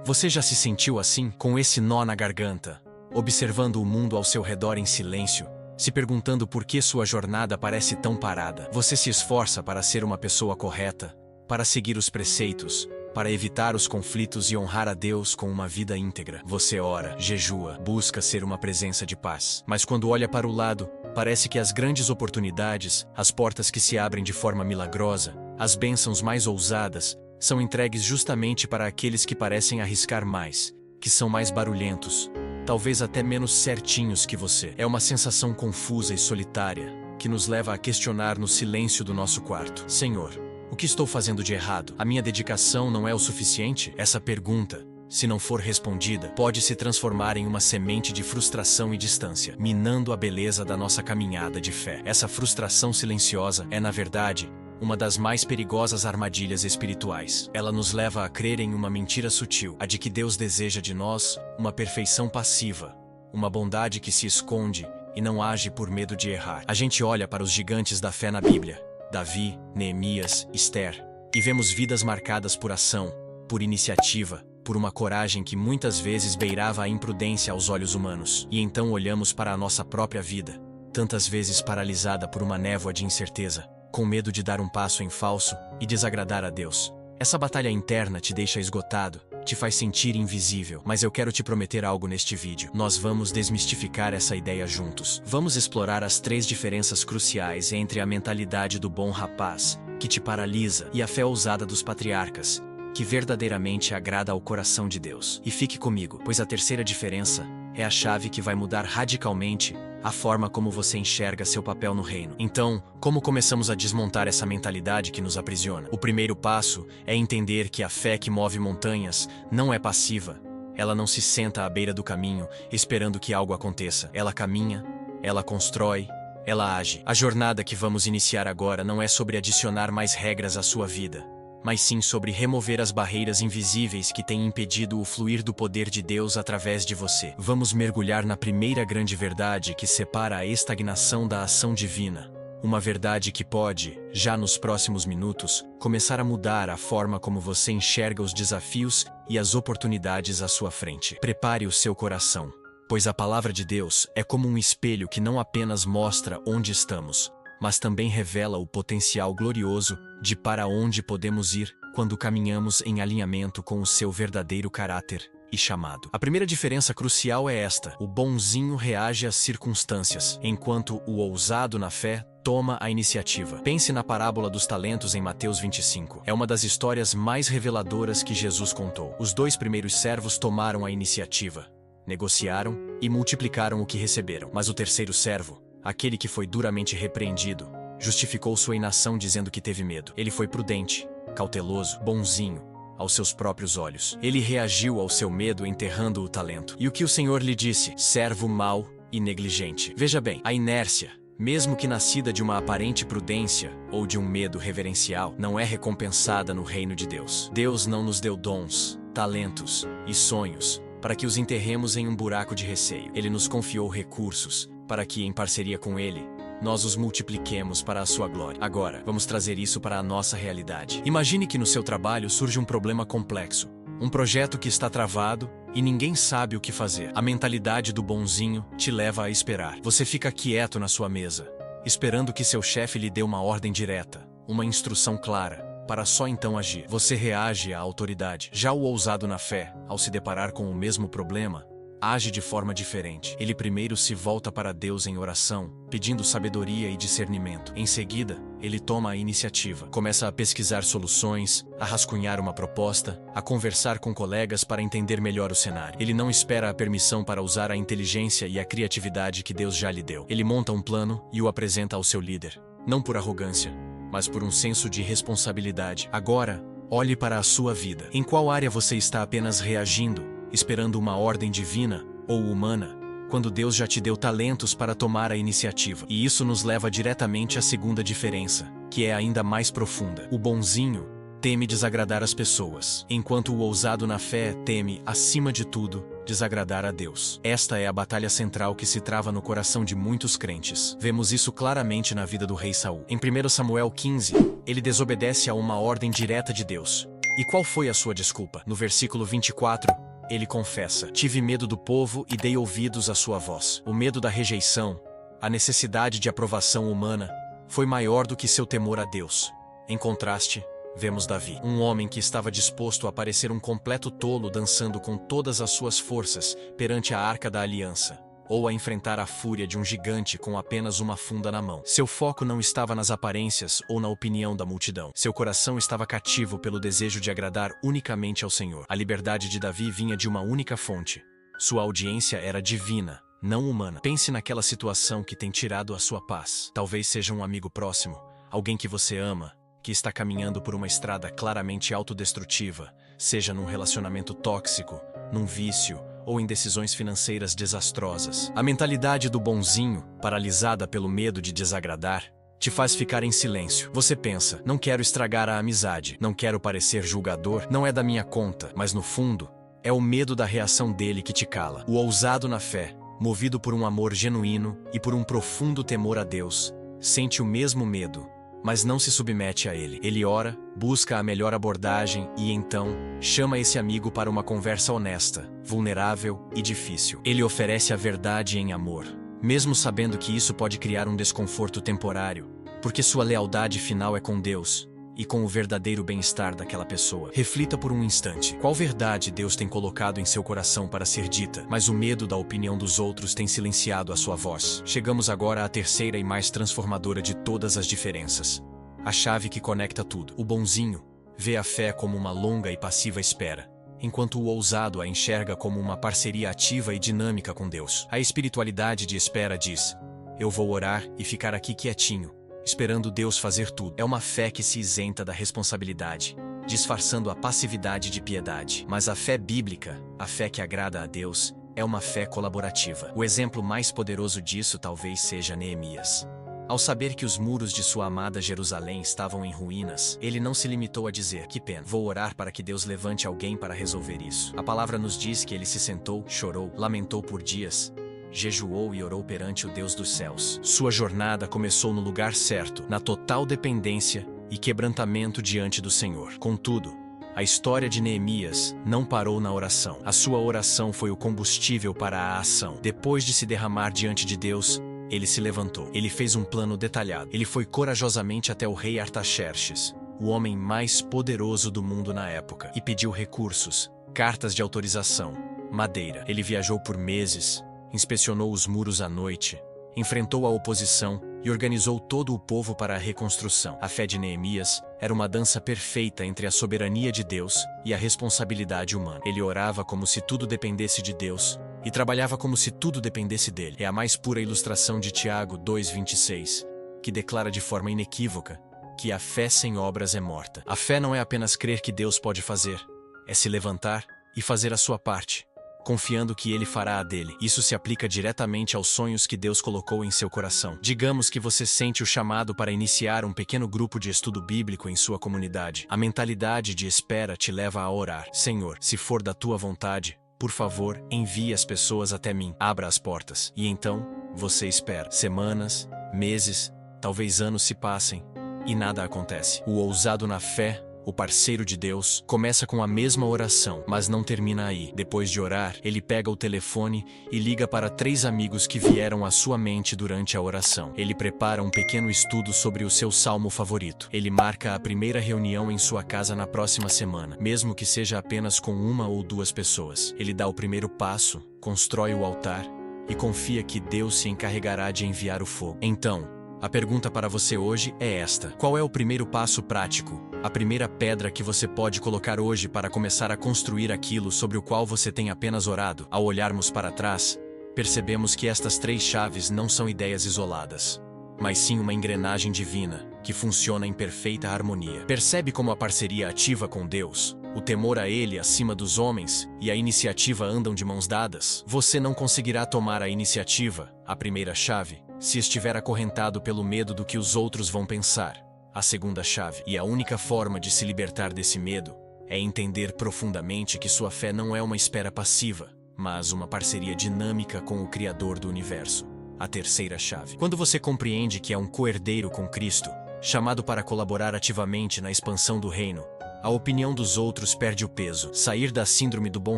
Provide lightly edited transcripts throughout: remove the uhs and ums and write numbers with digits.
Você já se sentiu assim, com esse nó na garganta, observando o mundo ao seu redor em silêncio, se perguntando por que sua jornada parece tão parada? Você se esforça para ser uma pessoa correta, para seguir os preceitos, para evitar os conflitos e honrar a Deus com uma vida íntegra. Você ora, jejua, busca ser uma presença de paz. Mas quando olha para o lado, parece que as grandes oportunidades, as portas que se abrem de forma milagrosa, as bênçãos mais ousadas, são entregues justamente para aqueles que parecem arriscar mais, que são mais barulhentos, talvez até menos certinhos que você. É uma sensação confusa e solitária, que nos leva a questionar no silêncio do nosso quarto: Senhor, o que estou fazendo de errado? A minha dedicação não é o suficiente? Essa pergunta, se não for respondida, pode se transformar em uma semente de frustração e distância, minando a beleza da nossa caminhada de fé. Essa frustração silenciosa é, na verdade, uma das mais perigosas armadilhas espirituais. Ela nos leva a crer em uma mentira sutil, a de que Deus deseja de nós uma perfeição passiva, uma bondade que se esconde e não age por medo de errar. A gente olha para os gigantes da fé na Bíblia, Davi, Neemias, Esther, e vemos vidas marcadas por ação, por iniciativa, por uma coragem que muitas vezes beirava a imprudência aos olhos humanos. E então olhamos para a nossa própria vida, tantas vezes paralisada por uma névoa de incerteza, com medo de dar um passo em falso e desagradar a Deus. Essa batalha interna te deixa esgotado, te faz sentir invisível, mas eu quero te prometer algo neste vídeo. Nós vamos desmistificar essa ideia juntos. Vamos explorar as 3 diferenças cruciais entre a mentalidade do bom rapaz, que te paralisa, e a fé ousada dos patriarcas, que verdadeiramente agrada ao coração de Deus. E fique comigo, pois a terceira diferença é a chave que vai mudar radicalmente a forma como você enxerga seu papel no reino. Então, como começamos a desmontar essa mentalidade que nos aprisiona? O primeiro passo é entender que a fé que move montanhas não é passiva. Ela não se senta à beira do caminho, esperando que algo aconteça. Ela caminha, ela constrói, ela age. A jornada que vamos iniciar agora não é sobre adicionar mais regras à sua vida, mas sim sobre remover as barreiras invisíveis que têm impedido o fluir do poder de Deus através de você. Vamos mergulhar na primeira grande verdade que separa a estagnação da ação divina. Uma verdade que pode, já nos próximos minutos, começar a mudar a forma como você enxerga os desafios e as oportunidades à sua frente. Prepare o seu coração, pois a palavra de Deus é como um espelho que não apenas mostra onde estamos, mas também revela o potencial glorioso de para onde podemos ir quando caminhamos em alinhamento com o seu verdadeiro caráter e chamado. A primeira diferença crucial é esta: o bonzinho reage às circunstâncias, enquanto o ousado na fé toma a iniciativa. Pense na parábola dos talentos em Mateus 25. É uma das histórias mais reveladoras que Jesus contou. Os 2 primeiros servos tomaram a iniciativa, negociaram e multiplicaram o que receberam. Mas o terceiro servo, aquele que foi duramente repreendido, justificou sua inação dizendo que teve medo. Ele foi prudente, cauteloso, bonzinho, aos seus próprios olhos. Ele reagiu ao seu medo enterrando o talento. E o que o Senhor lhe disse? Servo mau e negligente. Veja bem, a inércia, mesmo que nascida de uma aparente prudência ou de um medo reverencial, não é recompensada no reino de Deus. Deus não nos deu dons, talentos e sonhos para que os enterremos em um buraco de receio. Ele nos confiou recursos para que, em parceria com Ele, nós os multipliquemos para a sua glória. Agora, vamos trazer isso para a nossa realidade. Imagine que no seu trabalho surge um problema complexo, um projeto que está travado e ninguém sabe o que fazer. A mentalidade do bonzinho te leva a esperar. Você fica quieto na sua mesa, esperando que seu chefe lhe dê uma ordem direta, uma instrução clara, para só então agir. Você reage à autoridade. Já o ousado na fé, ao se deparar com o mesmo problema, age de forma diferente. Ele primeiro se volta para Deus em oração, pedindo sabedoria e discernimento. Em seguida, ele toma a iniciativa. Começa a pesquisar soluções, a rascunhar uma proposta, a conversar com colegas para entender melhor o cenário. Ele não espera a permissão para usar a inteligência e a criatividade que Deus já lhe deu. Ele monta um plano e o apresenta ao seu líder, não por arrogância, mas por um senso de responsabilidade. Agora, olhe para a sua vida. Em qual área você está apenas reagindo, esperando uma ordem divina ou humana, quando Deus já te deu talentos para tomar a iniciativa? E isso nos leva diretamente à segunda diferença, que é ainda mais profunda. O bonzinho teme desagradar as pessoas, enquanto o ousado na fé teme, acima de tudo, desagradar a Deus. Esta é a batalha central que se trava no coração de muitos crentes. Vemos isso claramente na vida do rei Saul. Em 1 Samuel 15, ele desobedece a uma ordem direta de Deus. E qual foi a sua desculpa? No versículo 24, ele confessa: tive medo do povo e dei ouvidos à sua voz. O medo da rejeição, a necessidade de aprovação humana, foi maior do que seu temor a Deus. Em contraste, vemos Davi, um homem que estava disposto a parecer um completo tolo dançando com todas as suas forças perante a Arca da Aliança, ou a enfrentar a fúria de um gigante com apenas uma funda na mão. Seu foco não estava nas aparências ou na opinião da multidão. Seu coração estava cativo pelo desejo de agradar unicamente ao Senhor. A liberdade de Davi vinha de uma única fonte. Sua audiência era divina, não humana. Pense naquela situação que tem tirado a sua paz. Talvez seja um amigo próximo, alguém que você ama, que está caminhando por uma estrada claramente autodestrutiva, seja num relacionamento tóxico, num vício ou em decisões financeiras desastrosas. A mentalidade do bonzinho, paralisada pelo medo de desagradar, te faz ficar em silêncio. Você pensa: não quero estragar a amizade, não quero parecer julgador, não é da minha conta. Mas no fundo, é o medo da reação dele que te cala. O ousado na fé, movido por um amor genuíno e por um profundo temor a Deus, sente o mesmo medo, mas não se submete a ele. Ele ora, busca a melhor abordagem e então chama esse amigo para uma conversa honesta, vulnerável e difícil. Ele oferece a verdade em amor, mesmo sabendo que isso pode criar um desconforto temporário, porque sua lealdade final é com Deus e com o verdadeiro bem-estar daquela pessoa. Reflita por um instante: qual verdade Deus tem colocado em seu coração para ser dita, mas o medo da opinião dos outros tem silenciado a sua voz? Chegamos agora à terceira e mais transformadora de todas as diferenças. A chave que conecta tudo. O bonzinho vê a fé como uma longa e passiva espera, enquanto o ousado a enxerga como uma parceria ativa e dinâmica com Deus. A espiritualidade de espera diz: eu vou orar e ficar aqui quietinho, esperando Deus fazer tudo. É uma fé que se isenta da responsabilidade, disfarçando a passividade de piedade. Mas a fé bíblica, a fé que agrada a Deus, é uma fé colaborativa. O exemplo mais poderoso disso talvez seja Neemias. Ao saber que os muros de sua amada Jerusalém estavam em ruínas, ele não se limitou a dizer: que pena, vou orar para que Deus levante alguém para resolver isso. A palavra nos diz que ele se sentou, chorou, lamentou por dias, jejuou e orou perante o Deus dos céus. Sua jornada começou no lugar certo, na total dependência e quebrantamento diante do Senhor. Contudo, a história de Neemias não parou na oração. A sua oração foi o combustível para a ação. Depois de se derramar diante de Deus, ele se levantou. Ele fez um plano detalhado. Ele foi corajosamente até o rei Artaxerxes, o homem mais poderoso do mundo na época, e pediu recursos, cartas de autorização, madeira. Ele viajou por meses, inspecionou os muros à noite, enfrentou a oposição e organizou todo o povo para a reconstrução. A fé de Neemias era uma dança perfeita entre a soberania de Deus e a responsabilidade humana. Ele orava como se tudo dependesse de Deus e trabalhava como se tudo dependesse dele. É a mais pura ilustração de Tiago 2,26, que declara de forma inequívoca que a fé sem obras é morta. A fé não é apenas crer que Deus pode fazer, é se levantar e fazer a sua parte, confiando que Ele fará a dele. Isso se aplica diretamente aos sonhos que Deus colocou em seu coração. Digamos que você sente o chamado para iniciar um pequeno grupo de estudo bíblico em sua comunidade. A mentalidade de espera te leva a orar: Senhor, se for da tua vontade, por favor, envie as pessoas até mim. Abra as portas. E então, você espera. Semanas, meses, talvez anos se passem e nada acontece. O ousado na fé, o parceiro de Deus, começa com a mesma oração, mas não termina aí. Depois de orar, ele pega o telefone e liga para 3 amigos que vieram à sua mente durante a oração. Ele prepara um pequeno estudo sobre o seu salmo favorito. Ele marca a primeira reunião em sua casa na próxima semana, mesmo que seja apenas com 1 ou 2 pessoas. Ele dá o primeiro passo, constrói o altar e confia que Deus se encarregará de enviar o fogo. Então, a pergunta para você hoje é esta: qual é o primeiro passo prático, a primeira pedra que você pode colocar hoje para começar a construir aquilo sobre o qual você tem apenas orado? Ao olharmos para trás, percebemos que estas 3 chaves não são ideias isoladas, mas sim uma engrenagem divina, que funciona em perfeita harmonia. Percebe como a parceria ativa com Deus, o temor a Ele acima dos homens e a iniciativa andam de mãos dadas? Você não conseguirá tomar a iniciativa, a primeira chave, se estiver acorrentado pelo medo do que os outros vão pensar, a segunda chave. E a única forma de se libertar desse medo é entender profundamente que sua fé não é uma espera passiva, mas uma parceria dinâmica com o Criador do universo, a terceira chave. Quando você compreende que é um co-herdeiro com Cristo, chamado para colaborar ativamente na expansão do reino, A opinião dos outros perde o peso. Sair da síndrome do bom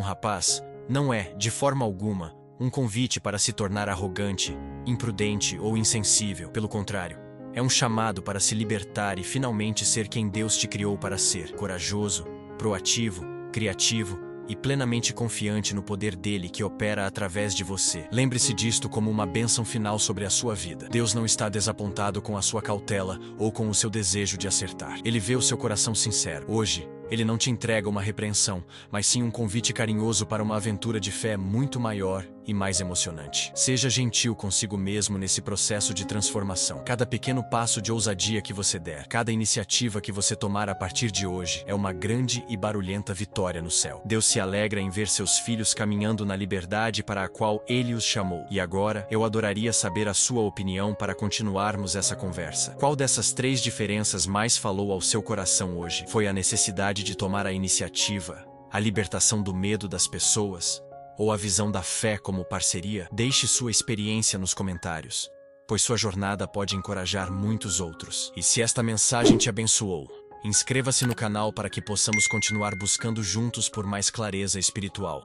rapaz não é, de forma alguma, um convite para se tornar arrogante, imprudente ou insensível. Pelo contrário, é um chamado para se libertar e finalmente ser quem Deus te criou para ser: corajoso, proativo, criativo e plenamente confiante no poder dele que opera através de você. Lembre-se disto como uma bênção final sobre a sua vida. Deus não está desapontado com a sua cautela ou com o seu desejo de acertar. Ele vê o seu coração sincero. Hoje, ele não te entrega uma repreensão, mas sim um convite carinhoso para uma aventura de fé muito maior e mais emocionante. Seja gentil consigo mesmo nesse processo de transformação. Cada pequeno passo de ousadia que você der, cada iniciativa que você tomar a partir de hoje, é uma grande e barulhenta vitória no céu. Deus se alegra em ver seus filhos caminhando na liberdade para a qual Ele os chamou. E agora, eu adoraria saber a sua opinião para continuarmos essa conversa. Qual dessas 3 diferenças mais falou ao seu coração hoje? Foi a necessidade de tomar a iniciativa, a libertação do medo das pessoas, ou a visão da fé como parceria? Deixe sua experiência nos comentários, pois sua jornada pode encorajar muitos outros. E se esta mensagem te abençoou, inscreva-se no canal para que possamos continuar buscando juntos por mais clareza espiritual.